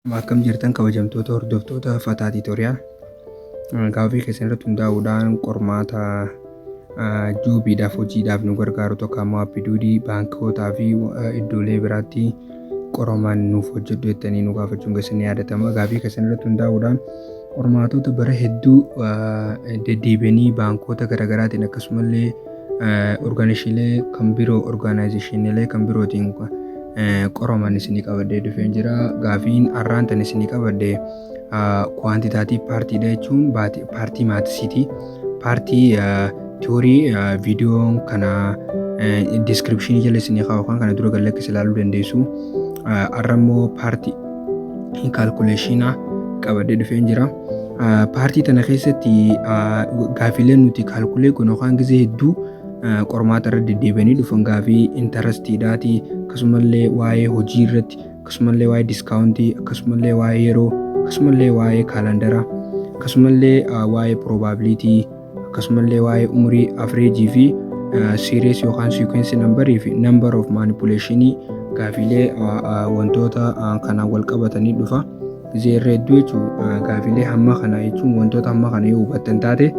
Akkam jirtan kabajamtoota hordoftoota Fataa Tiitooriyaal. Gaaffii keessan irratti hundaa'uudhaan qormaata joobiidhaaf hojiidhaaf nu gargaaru tokko ammoo Abbiduudii baankootaa fi iddoolee biraatti qoraman nuuf hojjedhu jettanii nu gaafachuun keessan ni yaadatama. Gaaffii keessan irratti hundaa'uudhaan qormaatota bara hedduu deddeebianii baankota garaagaraatiin akkasumallee orgaanaayizeshiilee kan birootiin qoraman isinii qabadee dhufeen jira. Gaaffiin har'aan tan isinii qabadee kwaantitaatii paartiidha jechuun paartii maatisiiti. Paartii tiyoorii viidiyoon kana diskiripshinii jala isinii kaa'u kan kana dura gallakkis ilaaluu dandeessu. Har'a immoo paartii kaalkuleeshinaa qabadee dhufeen jira. Paartii tana keessatti gaaffiileen nuti kaalkulee kun yookaan gizee hedduu qormaata irra deddeebianii dhufan gaaffii intarestiidhaati, akkasumallee waa'ee hojii irratti, akkasumallee waa'ee diskaawuntii, akkasumallee waa'ee yeroo, akkasumallee waa'ee kaalandaraa, akkasumallee waa'ee probabilitii, akkasumallee waa'ee umurii, averejii fi series yookaan sequence nambarii fi number of manipulationii gaaffiilee wantoota kanaan wal qabatanii dhufa. Gizee irra hedduu jechuun gaaffiilee hamma kana jechuun wantoota hamma kana yoo hubattan taate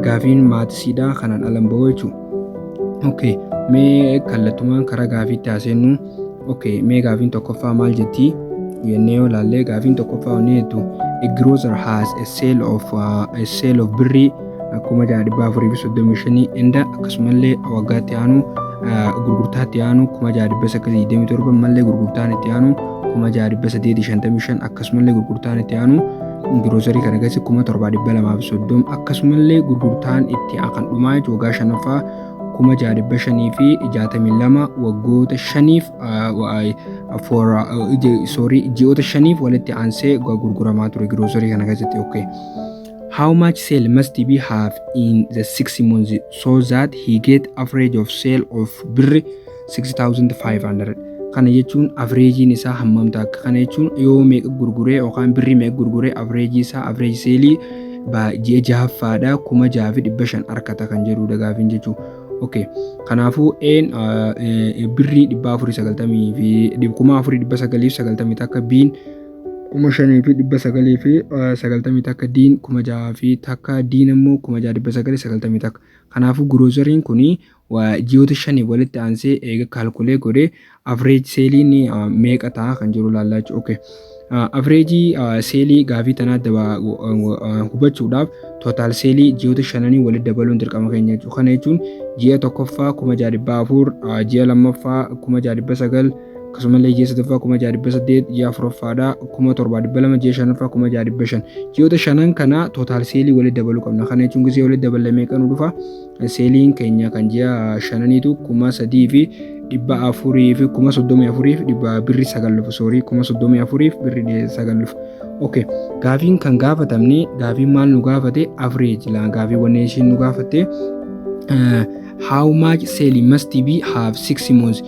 gaaffiin maatisiidhaa kanaan alan ba'u jechuudha. Okay, mee kallattumaan karaa gaaffiitti haasennu. Okay, mee gaaffiin tokkoffaa maal jetti jennee yoo ilaalle gaaffiin tokkoffaa wanni jettu a grocer has a sale of birrii 1435 inda akkasumallee waggaatti aanu gurgurtaatti aanu 1927 mallee gurgurtaan itti aanu 1855 akkasumallee gurgurtaan itti aanu grocerii kana keessatti 1730 akkasumallee gurgurtaan itti kan dhumaa jechuudha waggaa shanaffaa 1662 waggoota shaniif ji'oota shaniif walitti aansee gurguramaa ture grocerii kana keessatti. Okay. How much sale must he have in the 6 months so that he get average of sale of birri 6500? Kana jechuun avreejiin isaa hammam ta'a? Kana jechuun yoo meeqa gurguree yookaan birri meeqa gurguree avreejii isaa avreejii seelii ji'a jahaffaadha 6500 argata kan jedhudha gaaffiin jechuudha. Okay. Kanaafuu birrii 490 fi 4990 takka biin 5990 takka diin 6000 fi takka diin immoo 6990 takka. Kanaafuu groceeriin kuni ji'oota shanii walitti aansee eega kaalkulee godhee average seeliin meeqa ta'a kan jiru laallaa jechuudha. Okay. Averejii seelii gaaffii tanaa hubachuudhaaf tootaal seelii ji'oota shananii walitti dabaluun dirqama keenya jechuudha. Kana jechuun ji'a tokkoffaa 6400, ji'a lammaffaa 6900, akkasumallee ji'a sadaffaa 6800, ji'a afuraffaadhaa 7200, ji'a shanaffaa 6500. Ji'oota shanan kana tootaal seelii walitti dabaluu qabna. Kana jechuun gisee walitti dabalee meeqa nu dhufa? Seeliin keenya kan ji'a shananiitu 3000 fi 400 fi 34 fi birri 900 34 birri 900. Okay. Gaaffiin kan gaafatamne gaaffiin maal nu gaafate average la gaaffii wanne ishiin nu gaafate how much sale must be have 6 months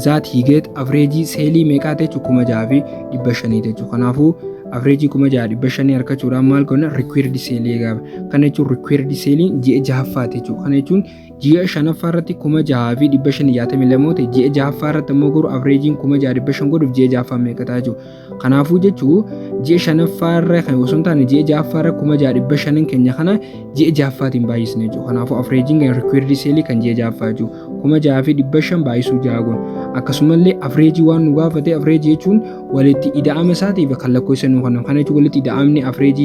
that he get average sale meeqa ta'e 6500 jechuudha. Kanaafuu average 6500 argachuudhaan maal goona required sale gaafa. Kana jechuun required sale ji'a jahaffaati jechuudha. Kana jechuun ji'a shanaffaa irratti 6562 ta'e ji'a jahaffaa irratti immoo garuu averaging 6500 godhuuf ji'a jahaffaa meeqa ta'a jechuudha. Kanaafuu jechuun ji'a shanaffaa irra kan osoo hin taane ji'a jahaffaa irra 6500 keenya kana ji'a jahaffaatiin baay'isne jechuudha. Kanaafuu averaging required sale kan ji'a jahaffaa jechuudha. 6500 baay'isuu ja'a goona. Akkasumallee average waan nu gaafate average jechuun walitti ida'ama isaatiif kan lakkoofsa nu kennan. Kana jechuun walitti ida'amni average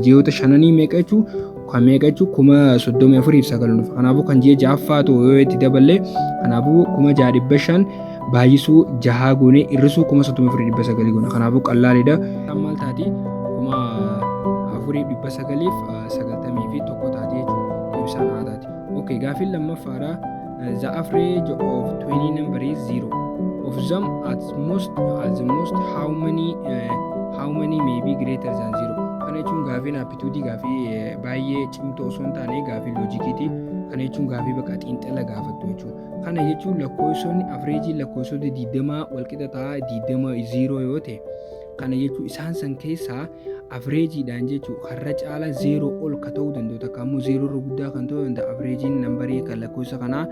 ji'oota shananii meeqa jechuudha? Kan meeqa jechuudha 34,900. Kanaafuu kan ji'a jahaffaa ta'u yoo itti daballe kanaafuu 6500 baay'isuu jahaa goonee irrisuu 34,900 goona. Kanaafuu qallaalidha. Maal taati 4,990 fi tokko taati jechuudha. Ibsaan haataati. Okay, gaaffiin lammaffaadha. The average of 20 number is 0. Of them at the most how many may be greater than 0? Kana jechuun gaaffiin aptituudii gaaffii baay'ee cimtuu osoo hin taane gaaffii loojikiiti. Kana jechuun gaaffii bakka xiinxala gaafattu jechuudha. Kana jechuun lakkoofsonni averejii lakkoofsota 20 walqixa ta'a 20 0 yoo ta'e kana jechuun isaan san keessaa avreejiidhaan jechuun har'a caalaa 0 ol ka ta'uu danda'u takka immoo 0 irra guddaa kan ta'uu danda'u avreejiin nambarii kan lakkoofsa kanaa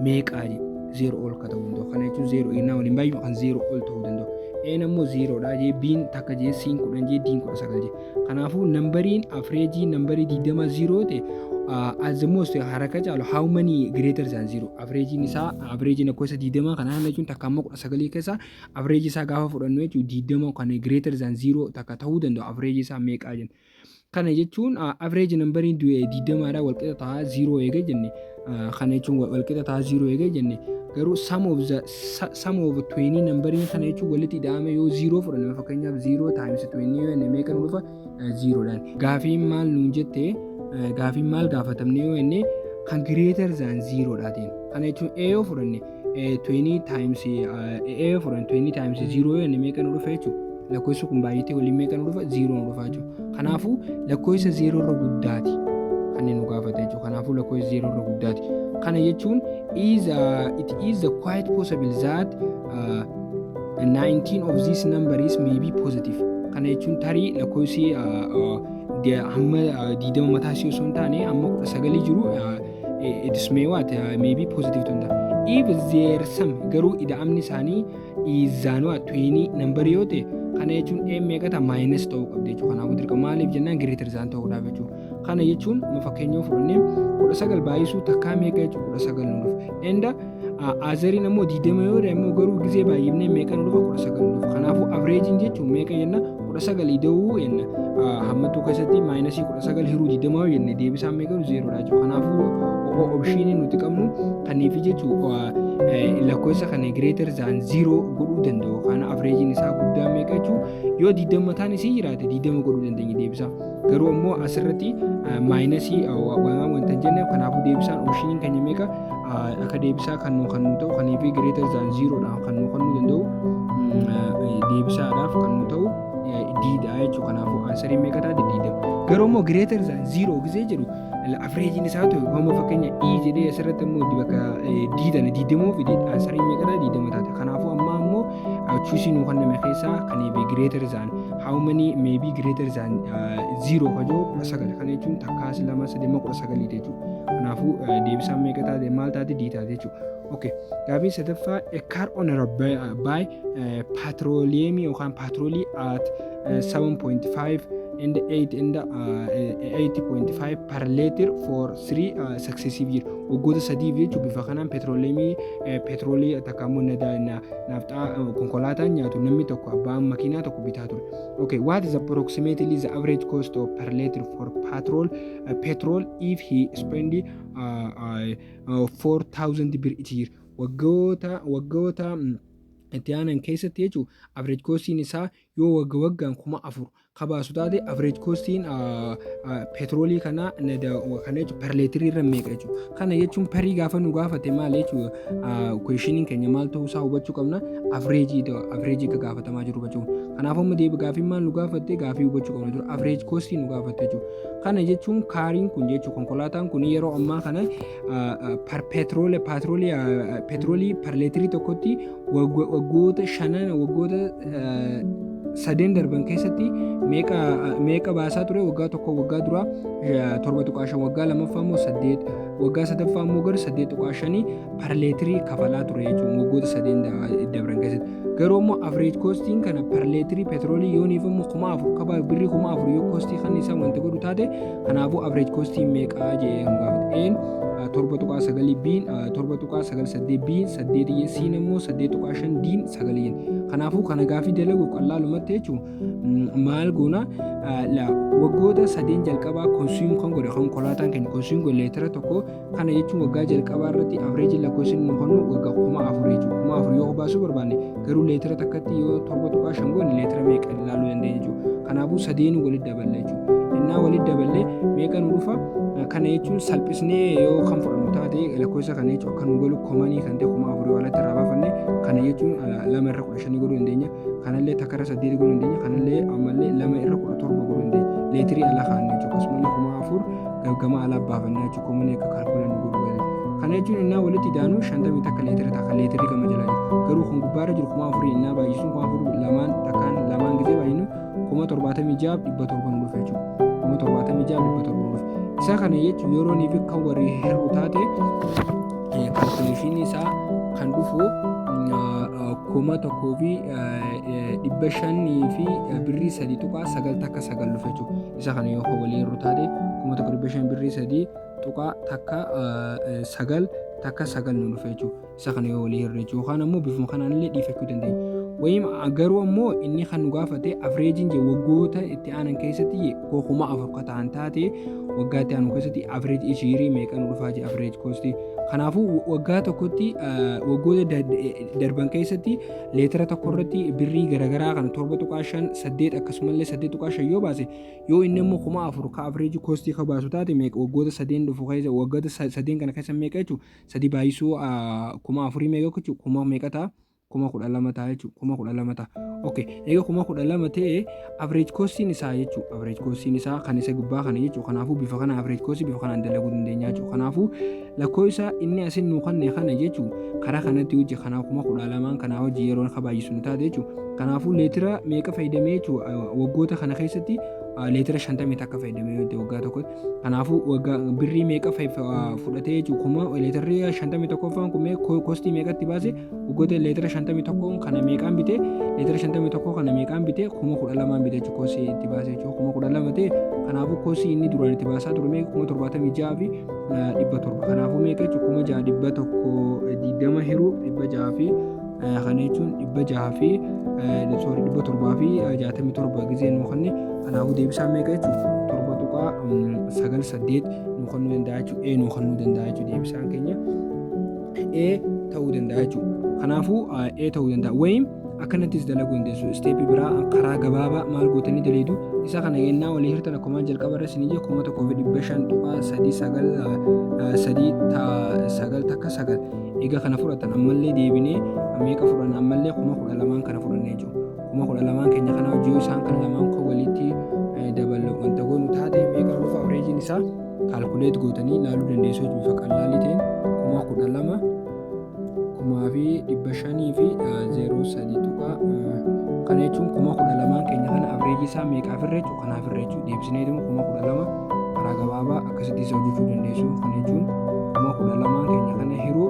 meeqaa 0 ol ka ta'uu danda'u. Kana jechuun 0 innaa waliin baay'ee kan 0 ol ta'uu danda'u. N ammoo 0 dha jee B'n takka jee C'n 10 jee D'n 19 jee. Kanaafuu nambariin average nambarii 20 0 ta'e as the most haraka caalu how many greater than 0 average isaa average lakkoofsa 20 kana jechuun takka ammoo 19 keessa average isaa gaafa fudhannu jechuun 20 kan greater than 0 takka ta'uu danda'u average isaa meeqaa jenna. Kana jechuun average nambariin 20 dha walqixa ta'a 0 eega jenne. Kana jechuun walqixa ta'a 0 eega jenne. Garuu sum of 20 nambariin kana jechuun walitti hidhame yoo 0 fudhanne fakkeenyaaf 0 times 20 yoo jenne meeqa nu dhufa 0 dhaan. Gaafiin maal nuun jettee gaafiin maal gaafatamne yoo jenne kan greater than 0 dhaatiin. Kana jechuun a yoo fudhanne 20 times a yoo fudhanne 20 times 0 yoo jenne meeqa nu dhufa jechuudha. Lakkoofsi kun baay'atee waliin meeqa nu dhufa 0 nu dhufa jechuudha. Kanaafuu lakkoofsa 0 irra guddaati kan nu gaafate jechuudha. Kanaafuu lakkoofsa 0 irra guddaati. Kana jechuun it is quite possible that 19 of these numbers may be positive. Kana jechuun tarii lakkoofsi hamma 20 mataa isii osoo hin taane amma 19 jiru it may be positive tunda. If there some garuu ida'amni isaanii izaanuu 20 nambar yoo ta'e kana jechuun meeqa ta'a maayinus ta'uu qabdi jechuudha. Kanaafuu dirqama maaliif jennaan greater than ta'uudhaaf jechuudha. Kana jechuun fakkeenyaaf fudhannee 19 baay'isuu takkaa meeqa jechuudha 19 nu dhufa. Enda azariin ammoo 20 yoo ta'e immoo garuu gizee baay'ifnee meeqa nu dhufa 19 nu dhufa. Kanaafuu averaging jechuun meeqa jenna 19 ida'uu jenna. Hammattuu keessatti maayinasii 19 hiruu 20 yoo jenne deebisaan meeqa 0 dha jechuudha. Kanaafuu opshiiniin nuti qabnu kaniif jechuudha lakkoofsa kana greater than 0 godhuu danda'u. Kana averaging isaa guddaa meeqa jechuudha yoo 20 mataan isii jiraate 20 godhuu dandeenya deebisaa. Garuu ammoo asirratti maayinasii wanta jenne kanaafuu deebisaan opshiiniin keenya meeqa akka deebisaa kan nu ta'u kaniif greater than 0 dha kan nu danda'u deebisaadhaaf kan nu ta'u diidha jechuudha. Kanaafuu ansariin meeqa taate 20. Garuu ammoo greater than 0 gizee jedhu averaging isaa ta'u amma fakkeenya jedhee asirratti ammoo bakka diidana 20 fide ansariin meeqa taate 20 taate. Kanaafuu amma ammoo choosing nu kenname keessaa kaniif greater than how many maybe greater than 0 kajoo 19 kana jechuun takkaas 2 3 19 jechuudha. Kanaafuu deebisaan meeqa taate maal taate d taate jechuudha. Okay, gaafiin sadaffaa a car owner by petroleum yookaan petrolii at 7.5 and 8 and 8.5 per liter for 3 successive years. Waggoota sadiif jechuun bifa kanaan petroolii takkaammoo naafxaa konkolaataan nyaatu namni tokko abbaan makiinaa tokko bitaa ture. Okay, what is approximately the average cost of per liter for petrol if he spend 4,000 bir each year? Waggoota itti aanan keessatti jechuun average costiin isaa yoo waggaan 4,000 kabaasu taate average costiin petroolii kana jechuun per leetirii irra meeqa jechuudha. Kana jechuun perii gaafa nu gaafate maal jechuudha questioning keenya maal ta'uu isaa hubachuu qabna average ka gaafatamaa jiru jechuudha. Kanaafuu amma deebi gaafiin maal nu gaafatte gaafii hubachuu qabna jechuudha average costii nu gaafatte jechuudha. Kana jechuun kaariin kun jechuudha konkolaataan kun yeroo ammaa kana petroolii per leetirii tokkotti waggoota 3 darban keessatti meeqa baasaa ture waggaa tokko waggaa dura 7.5 waggaa lamaffaa immoo 8 waggaa sadaffaa immoo gara 8.5 per leetirii kafalaa ture jechuudha waggoota 3 dabran keessatti. Garuu immoo average costiin kana per leetirii petroolii yooniif immoo 4,000 kabaa birrii 4,000 yoo costii kan isaa wanta godhu taate kanaafuu average costiin meeqaa jedhee nu gaafate. 7.9 biin 7.98 biin 8 siin immoo 8.5 diin 9. Kanaafuu kana gaafii dalagu qalaalumatti jechuun maal goona waggoota 3 jalqabaa consume kan godhe konkolaataan keenya consume godhe leetira tokko kana jechuun waggaa jalqabaa irratti average lakkoofsin nu kennu waggaa 4,000 jechuudha. 4,000 yoo baasuu barbaanne garuu leetira takkatti yoo 7.5 goone leetira meeqa ilaaluu dandeenya jechuudha. Kanaafuu 3 walitti daballe jechuudha. Innaa walitti daballee meeqa nu dhufa kana jechuun salphisnee yoo kan fudhannu taate lakkoofsa kana jechuun akka nu galu komanii kan ta'e 4,000 walatti irraa baafanne kana jechuun 2 irra 15 godhuu dandeenya. Kanallee takka irra 8 godhuu dandeenya. Kanallee ammallee 2 irra 17 godhuu dandeenya. Leetirii ala kaa'anne jechuudha. Akkasumallee 4,000 gama alaa baafannee jechuudha komanii akka kaalkulannu godhuu dandeenya. Kana jechuun innaa walitti daanu 50 takka leetira takka leetirii gama jala jiru. Garuu kun gubbaarra jiru 4,000 innaa baay'isuun 4,000 lamaan takkaan lamaan gizee baay'inu 76,700 nu dhufe jechuudha. 76,700 nu dhufe. Isa kana jechuun yeroo niif kan warri heeruu taate kalkuleeshinii isaa kan dhufu 1,500 takka 9 dhufe jechuudha. Isa kana yoo waliin irru taate 1,500 takka 9 takka 9 nu dhufe jechuudha. Isa kana yoo waliin irra jechuudha. Yookaan ammoo bifuma kanaan illee dhiifachuu dandeenya. Wayim garuu ammoo inni kan nu gaafate averejin je waggoota itti aanan keessatti 4,000 ta'an taate waggaa itti aanu keessatti average ishiirii meeqa nu dhufaa je average cost. Kanaafuu waggaa tokkotti waggoota darban keessatti leetira tokko irratti birrii garaagaraa kan 7.5 8 akkasumallee 8.5 yoo baase yoo inni immoo 4,000 ka average cost ka baasu taate meeqa waggoota 8 dhufu keessa waggoota 8 kana keessa meeqa jechuudha. 3 baay'isuu 4,000 meeqa jechuudha. 1,000 meeqa ta'a? 12,000 ta'a jechuudha. 12,000 ta'a. Okay. Egaa 12,000 ta'e average costiin isaa jechuudha. Average costiin isaa kan isa gubbaa kana jechuudha. Kanaafuu bifa kana average cost bifa kanaan dalaguu dandeenya jechuudha. Kanaafuu lakkoofsa inni asin nu kanneen kana jechuudha. Karaa kanatti hojii kanaa 12,000 kanaa hojii yeroo akka baay'isuun taate jechuudha. Kanaafuu leetira meeqa fayyadamee jechuudha waggoota kana keessatti leetira 50 takka fayyadamee waggaa tokkotti. Kanaafuu waggaa birrii meeqa fudhatee jechuudha. Leetirri 50 tokkoffaan kun kostii meeqatti baase waggoota leetira 51 kana meeqaan bitee leetira 51 kana meeqaan bitee 12,000 bitee jechuudha. Kostii itti baase jechuudha. 12,000 ta'e kanaafuu kostii inni duraan itti baasaa ture meeqa 76 fi 700. Kanaafuu meeqa jechuudha 6,120 hiruu 600 fi kana jechuun 600 fi 767 gisee nu kanne. Kanaafuu deebisaan meeqa jechuudha 7.98 nu kannuu danda'a jechuudha. Nu kannuu danda'a jechuudha deebisaan keenya ta'uu danda'a jechuudha. Kanaafuu ta'uu danda'a. Wayim akkanattis dalaguu dandeessu. Isteepii biraa karaa gabaabaa maal gootanii daleedu isa kana yennaa walii hirtan akkuma jalqaba irra isin ije 1,500 takka 9 egaa kana fudhatan ammallee deebinee meeqa fudhanna ammallee 12,000 kana fudhanne jechuudha. 12,000 keenya kana hojii isaan kana lamaan kan walitti dabalu wanta goonu taate meeqa dhufa averejin isaa kaalkuleet gootanii ilaaluu dandeessu bifa qalaalii ta'een 12,000 500 fi 03 tuqa kana jechuun 12,000 keenya kana averejii isaa meeqaaf irra jechuudha. Kanaaf irra jechuudha deebisnee deemu 12,000 karaa gabaabaa akkasitti isa hojjechuu dandeessu. Kana jechuun 12,000 keenya kana hiruu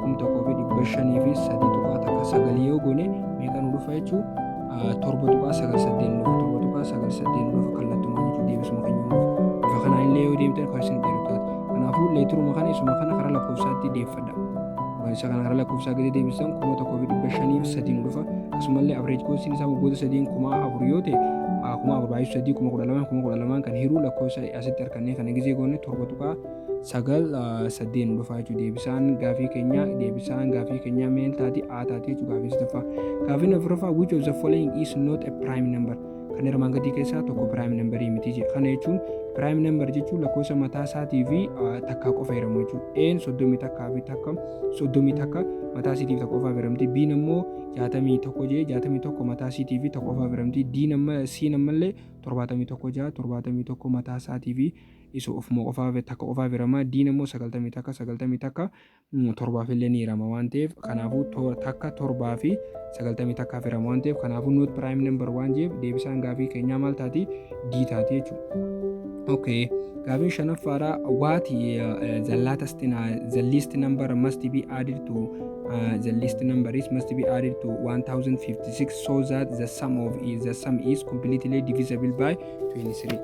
1,500 fi 3 tuqa takka 9 yoo goone meeqa nu dhufa jechuudha. 7.98 nu dhufa 7.98 nu dhufa kallattumaa jechuudha deebisuma keenya nu dhufa. Bifa kanaan illee yoo deemtan kan isin dheeru taate. Kanaafuu leetiruma kana isuma kana karaa lakkoofsaatti deeffadha. Isa kana karaa lakkoofsaa gadi deebisan 1,500 fi 3 nu dhufa. Akkasumallee average costiin isaa waggoota 3 4,000 yoo ta'e 4,000 baay'isuu 3 12,000 kan hiruu lakkoofsa asitti harkannee kana gisee goone 7.98 nu dhufa jechuudha. Deebisaan gaafii keenya meel taati taatee jechuudha gaafii sadaffaa. Gaafiin afuraffaa which of the following is not a prime number. Kan armaan gadii keessaa tokko prime numberii miti jedha. Kana jechuun prime number jechuun lakkoofsa mataa isaatii fi takkaa qofa jedhamu jechuudha. Een 30 takkaa fi takka 30 takka mataa isiitiif tokko qofa jedhamti. B'n immoo 61 jee 61 mataa isiitiif fi tokko qofa jedhamti. C'n ammallee 71 mataa isaatii fi isa ofuma qofaaf takka qofaaf jedhama. D'n immoo 90 takka 7 illee ni jedhama waan ta'eef kanaafuu takka 7 fi 90 takka jedhama waan ta'eef kanaafuu not prime number waan jeef deebisaan gaafii keenyaa maal taati D taati jechuudha. Okay, gaafiin shanaffaadha. What the least number must be added to the least number must be added to 1,056 so that the sum is completely divisible by 23.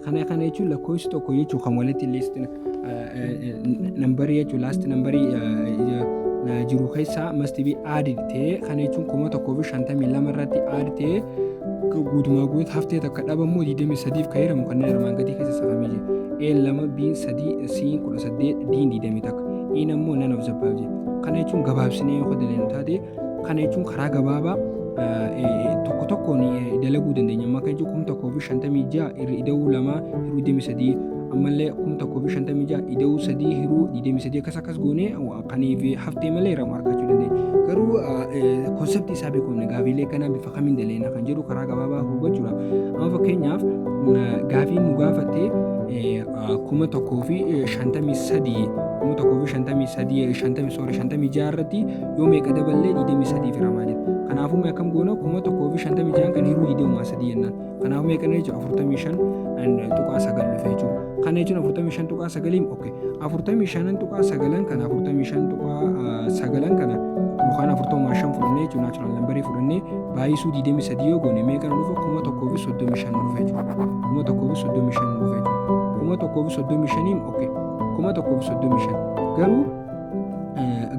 Kana jechuun lakkoofsi tokko jechuun kan walitti least number jechuun last number jiru keessaa must be added ta'e kana jechuun 1,052 irratti add ta'e guutumaa guutuu haftee takka dhabamu 23 kan jedhamu kanneen armaan gadii keessa safamee jira. A2 B 3 C 18 D 20 takka inni ammoo none of the above jedha. Kana jechuun gabaabsinee yoo dalagnu taate kana jechuun karaa gabaabaa tokko tokkoon dalaguu dandeenya. Amma kan jechuun 1,056 ida'uu 2 hiruu 23 ammallee 1,056 ida'uu 3 hiruu 23 akkas goonee kaniif haftee malee ramu argachuu dandeenya. Garuu konseptii isaa beekuun gaafiilee kana bifa kamiin daleena kan jedhu karaa gabaabaa hubachuudha. Amma fakkeenyaaf gaafii nu gaafatte 1,053 irratti yoo meeqa daballee 23 firamaa jira. Kanaafuu mee akkam goona 1,056 kan hiruu 23 jennaan. Kanaafuu meeqa jechuudha 45 tuqaa 9 dhufe jechuudha. Kana jechuun 45.9 okay. 45.9 kana 45.9 kana yookaan 45 fudhannee jechuun naachuraal nambarii fudhannee baay'isuu 23 yoo goone meeqa nu dhufa 1,35 nu dhufa jechuudha. 1,35 nu dhufa jechuudha. 1,35 okay. 1,35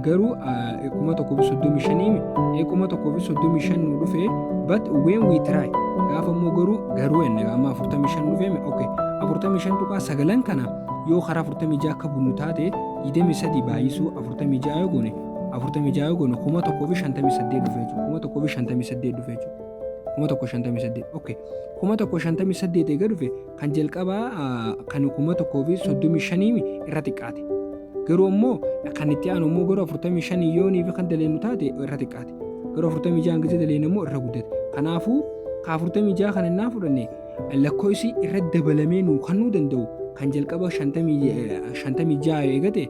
garuu 1,35 1,35 nu dhufe but when we try gaafa immoo garuu enne amma 45 nu dhufe okay. 45.9 kana yoo karaa 46 akka bunnu taate 23 baay'isuu 46 yoo goone 1,058 dhufe jechuudha. 1,058 dhufe jechuudha. 1,058 okay. 1,058 eega dhufe kan jalqabaa kan 1,035 irra xiqqaate. Garuu immoo kan itti aanu immoo garuu 45 yoonii fi kan daleenu taate irra xiqqaate. Garuu 46 gisee daleenu immoo irra guddate. Kanaafuu ka 46 kan innaa fudhanne lakkoofsi irra dabalamee nu kannuu danda'u kan jalqaba 56 eegate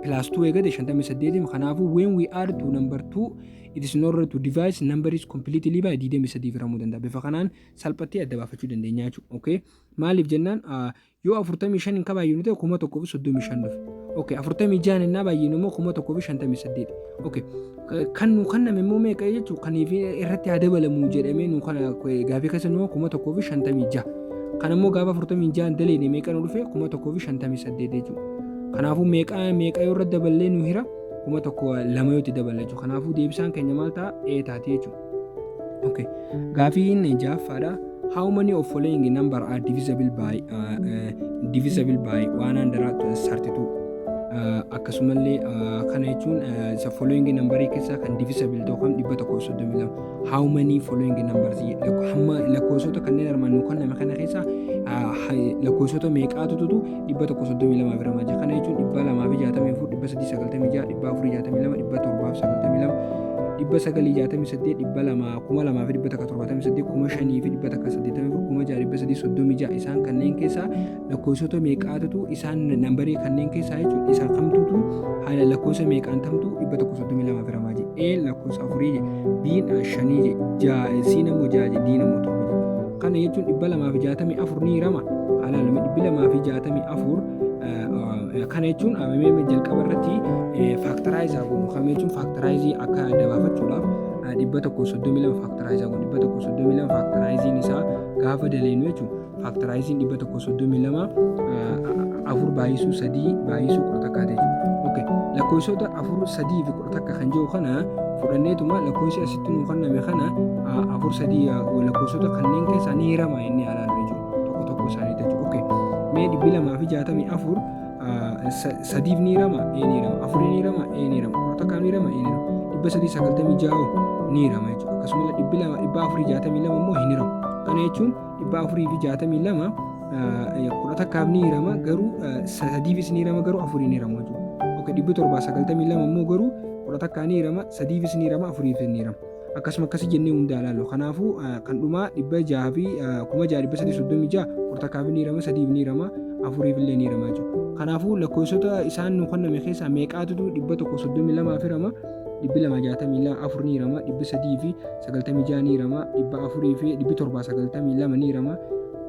plus 2 eegate 58. Kanaafuu when we add to number 2 it is in order to divide number is completely by 23 firamuu danda'a. Bifa kanaan salphattee adda baafachuu dandeenya jechuudha. Okay. Maaliif jennaan yoo 45 hin baay'inu ta'e 1,035 dhufe. Okay. 46 innaa baay'inu immoo 1,058. Okay. Kan nu kanname immoo meeqa jechuudha kan irratti haa dabalamu jedhamee nu kana gaafii keessa nu 1,056. Kan immoo gaafa 46 daleene meeqa nu dhufe 1,058 jechuudha. Kanaafuu meeqa yoo irra daballee nu hira 1,200 yoo itti dabala jechuudha. Kanaafuu deebisaan keenya maal ta'a? Taatee jechuudha. Okay. Gaafii inni ja'affaadha. How many of following number are divisible by 132? Akkasumallee kana jechuun following number keessaa kan divisible ta'u kan 132. How many following numbers lakkoofsota kanneen armaan nu kenname kana keessaa lakkoofsota meeqaatu 132 bira jira. Kana jechuun 264, 396, 462, 792, 968, 2,278, 5,178, isaan kanneen keessaa lakkoofsota meeqaatu isaan nambarii kanneen keessaa jechuudha. Isaan kamtuutu haala lakkoofsa meeqaan tamtu 132 bira jira. Lakkoofsa 4 B 5 C namoo 6 D namoo 7. Kana jechuun 264 ni hirama. Haala 264 kana jechuun amamee jalqaba irratti factorize goonu. Kana jechuun factorize akka dabaafachuudhaaf 132 factorize goonu. 132 factorize isaa gaafa daleenu jechuun factorize 132 afur baay'isuu 3 baay'isuu 11 jechuudha. Okay. Lakkoofsota 4 3 fi 11 kan jiru kana fudhanneetuma lakkoofsi asitti nu kenname kana 4 3 lakkoofsota kanneen keessaa ni hirama inni alaalu jechuudha. Tokko isaanii jechuudha. Okay. Mee 264 sadiif ni hirama ni hirama. 4 ni hirama ni hirama. 11 ni hirama ni hirama. 396 ni hirama jechuudha. Akkasumas 462 immoo hin hiramu. Kana jechuun 462 11 ni hirama garuu sadiifis ni hirama garuu 4 ni hirama jechuudha. Okay. 792 immoo garuu 11 ni hirama sadiifis ni hirama 4 ni hirama. Akkasuma akkasi jennee hunda ilaallu. Kanaafuu kan dhumaa 600 fi 6,336 11 ni hirama sadiif ni hirama 4 illee ni hirama jechuudha. Kanaafuu lakkoofsota isaan nu kenname keessaa meeqaatu 132 hirama 264 ni hirama 300 fi 96 ni hirama 400 fi 792 ni hirama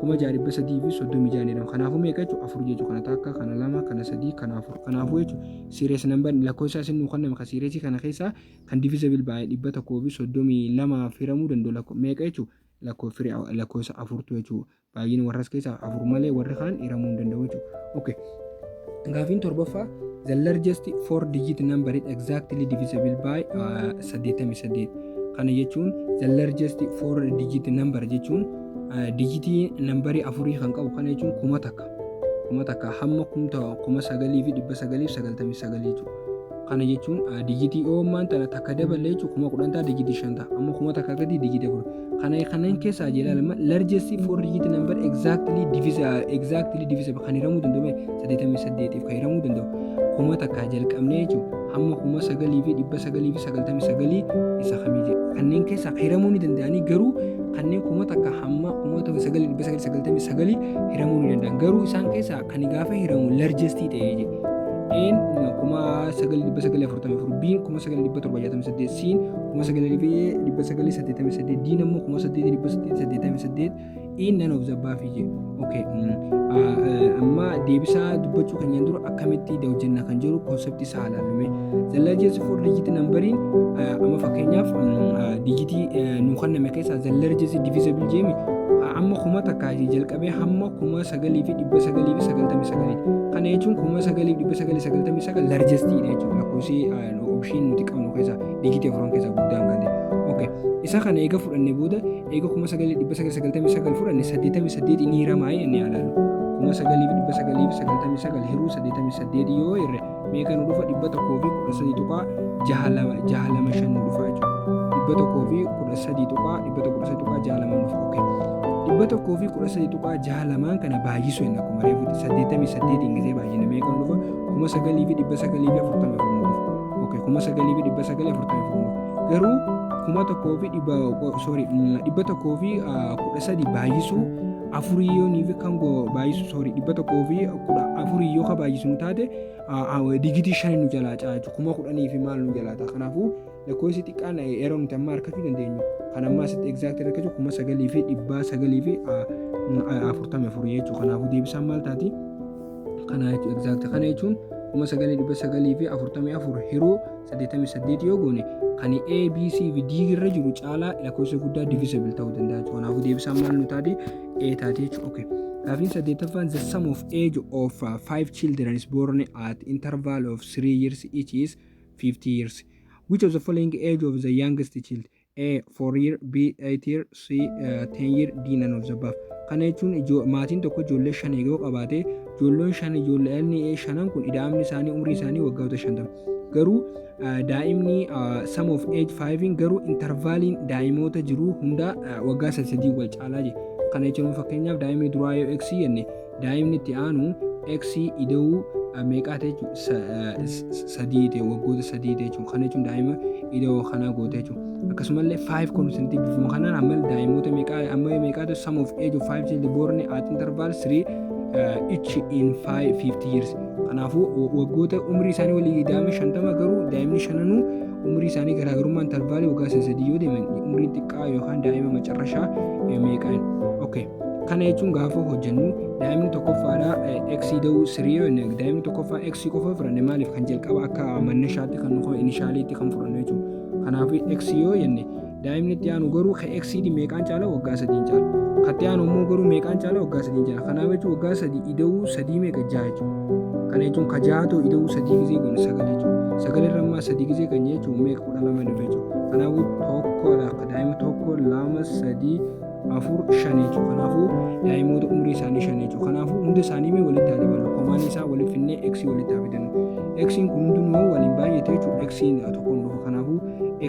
6,336 fi 36 ni hirama. Kanaafuu meeqa jechuudha? 4 jechuudha. Kana takka kana 2 kana 3 kana 4. Kanaafuu jechuudha series number lakkoofsa isin nu kenname kan series kana keessaa kan divisible by 132 hiramuu danda'u meeqa jechuudha? Lakkoofsa 4tu jechuudha. Baay'een warras keessaa 4 malee warri kaan hiramuu danda'u jechuudha. Okay. Gaafiin torbaffaa the largest 4-digit number is exactly divisible by 88. Kana jechuun the largest 4-digit number jechuun digitii nambarii 4 kan qabu. Kana jechuun 1000 hamma 9,999 jechuudha. Kana jechuun digitii oomaan tana takka dabalee jechuun 10,000 digitii 5 amma 1000 gadi digitii 4. Kanneen keessaa jedhama largest 4-digit number exactly divisible kan hiramuu danda'u 88 kan hiramuu danda'u 1000 jalqabnee jechuudha hamma 9,999 isa kamii kanneen keessaa hiramuu ni danda'anii garuu kanneen 1000 hamma 9,999 hiramuu ni danda'an garuu isaan keessaa kan gaafa hiramu largest ta'ee jedhe. 9,944 B 9,768 C 9,988 diin ammoo 8,888 in none of the above je. Okay, amma deebisaa dubbachuu keenyaan dura akkamitti hojjenna kan jiru konseptii isaa ilaalume. The largest four digit numberiin amma fakkeenyaaf digitii nu kenname keessaa the largest divisible jeemi amma 1000 takkaa jalqabee hamma 9,999 kana jechuun 9,999 largest dha jechuudha. Lakkoofsi option nuti qabnu keessaa digitii afran keessaa guddaan kan ta'e. Okay, isa kana eega fudhannee booda eega 9,999 fudhanne 88 inni hiramaa inni ilaalu. 9,999 hiruu 88 yoo irre meeqa nu dhufa 113 tuqaa 625 nu dhufa jechuudha. 113 tuqaa 113 tuqaa 625 nu dhufa. Okay, 113 tuqaa 625 kana baay'isuu hin akkuma reefu 88 ingizee baay'ina meeqa nu dhufa 9,944 nu dhufa. Okay, 9,944 garuu 113 baay'isuu afurii yoo niifi kan baay'isu 114 yoo ka baay'isu nu taate digitii 5 nu jalaa caachu 10,000 fi maal nu jalaa ta'a. Kanaafuu lakkoofsi xiqqaan yeroo nuti amma harkachuu dandeenyu kan amma asitti exact harkachuu 9,944 jechuudha. Kanaafuu deebisaan maal taati? Kana jechuudha exact kana jechuun 9,944 hiruu 88 yoo goone kan A, B, C fi D irra jiru caalaa lakkoofsa guddaa divisible ta'uu danda'a. Kanaafuu deebisaan maal nu taati? A taati jechuudha. Okay. Gaafiin 8ffaan the sum of age of 5 children is born at interval of 3 years each is 50 years. Which of the following age of the youngest child? A 4 year, B 8 year, C 10 year, D none of the above. Kana jechuun maatiin tokko ijoollee 5 eeguu qabaate ijoolleen 5 ijoolleen 5 kun ida'amni isaanii umrii isaanii waggoota 50. Garuu daa'imni sum of age 5 garuu intervaaliin daa'imoota jiru hunda waggaa 3 wal caalaa je. Kana jechuun fakkeenyaaf daa'imni duraa yoo x jenne daa'imni itti aanu x ida'uu meeqaa ta'e jechuudha 3 ta'e waggoota 3 ta'e jechuudha. Kana jechuun daa'ima ida'uu kana goote jechuudha. Akkasumallee 5 constant bifuma kanaan amma daa'imoota meeqaa ta'e sum of age of 5 children born at interval 3 each in 50 years. Kanaafuu waggoota umrii isaanii walii daa'imni 50 garuu daa'imni 5 umrii isaanii garaagarummaa intervaalii waggaa 3 yoo deeman umriin xiqqaa yookaan daa'ima macarrashaa meeqaan. Okay, kana jechuun gaafa hojjennu daa'imni tokkoffaadha x da'uu 3 yoo inni daa'imni tokkoffaa x qofa fudhanne maaliif kan jalqaba akka mannashaatti kan nuuf inishaaliitti kan fudhannu jechuudha. Kanaafuu x yoo jenne daa'imni itti aanu garuu ka x meeqaan caala waggaa 3 caala. Ka itti aanu immoo garuu meeqaan caala waggaa 3 caala. Kanaaf jechuun waggaa 3 ida'uu 3 meeqa 6 jechuudha. Kana jechuun ka 6 ida'uu 3 gizee goone 9 jechuudha. 9 irra ammaa 3 gizee kan jechuun meeqa 12 dhufe jechuudha. Kanaafuu tokkodha ka daa'ima tokko 2 3 4 5 jechuudha. Kanaafuu daa'imoota umrii isaanii 5 jechuudha. Kanaafuu hunda isaanii mee walitti haa dabalu. Komaan isaa walitti finnee x walitti haa fidannu. X kun hundinuu waliin baay'ate jechuudha. X tokko dhufa. Kanaafuu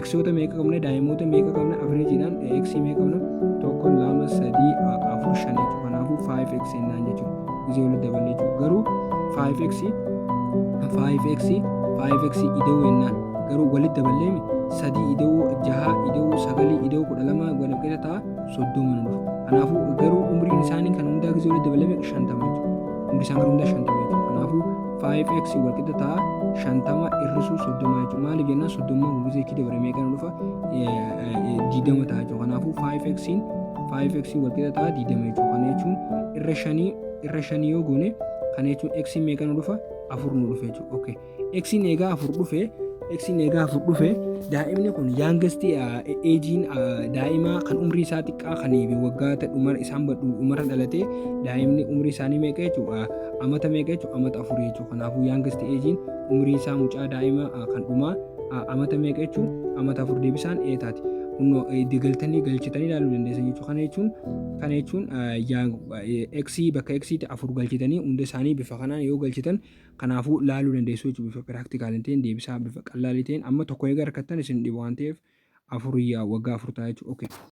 x'oota meeqa qabna daa'imoota meeqa qabna averejidhaan x meeqa qabna tokko 2 3 4 5 jechuudha. Kanaafuu 5x jennaan jechuudha. Gizee walitti dabalee jechuudha. Garuu 5x ida'uu jennaan garuu walitti daballee 3 ida'uu 6 ida'uu 9 ida'uu 12 walqixxa ta'a 30 nu dhufa. Kanaafuu garuu umriin isaanii kan hundaa gizee walitti dabalame 50 jechuudha. Umrii isaan hundaa 50 jechuudha. Kanaafuu 5x walqixa ta'a 50 irrisuu 30 jechuudha. Maaliif jennaan 30 gizee kii dabale meeqa nu dhufa 20 ta'a jechuudha. Kanaafuu 5x walqixa ta'a 20 jechuudha. Kana jechuun irra 5 yoo goone kana jechuun x meeqa nu dhufa 4 nu dhufa jechuudha. Okay, x eegaa 4 dhufe daa'imni kun youngest agein daa'ima kan umrii isaa xiqqaa kan waggaa dhuma isaan dhumarra dhalate daa'imni umrii isaanii meeqa jechuudha amata meeqa jechuudha amata 4 jechuudha. Kanaafuu youngest agein umrii isaa mucaa daa'ima kan dhumaa amata meeqa jechuudha amata 4 deebisaan taati. Galchitanii ilaaluu dandeessan jechuudha. Kana jechuun x bakka x 4 galchitanii hunda isaanii bifa kanaan yoo galchitan kanaafuu ilaaluu dandeessu jechuudha. Bifa piraaktikaalii ta'een deebisaa bifa qal'aa ta'een amma tokko eega harkattan isin dhibu waan ta'eef 4 waggaa 4 ta'a jechuudha. Okay.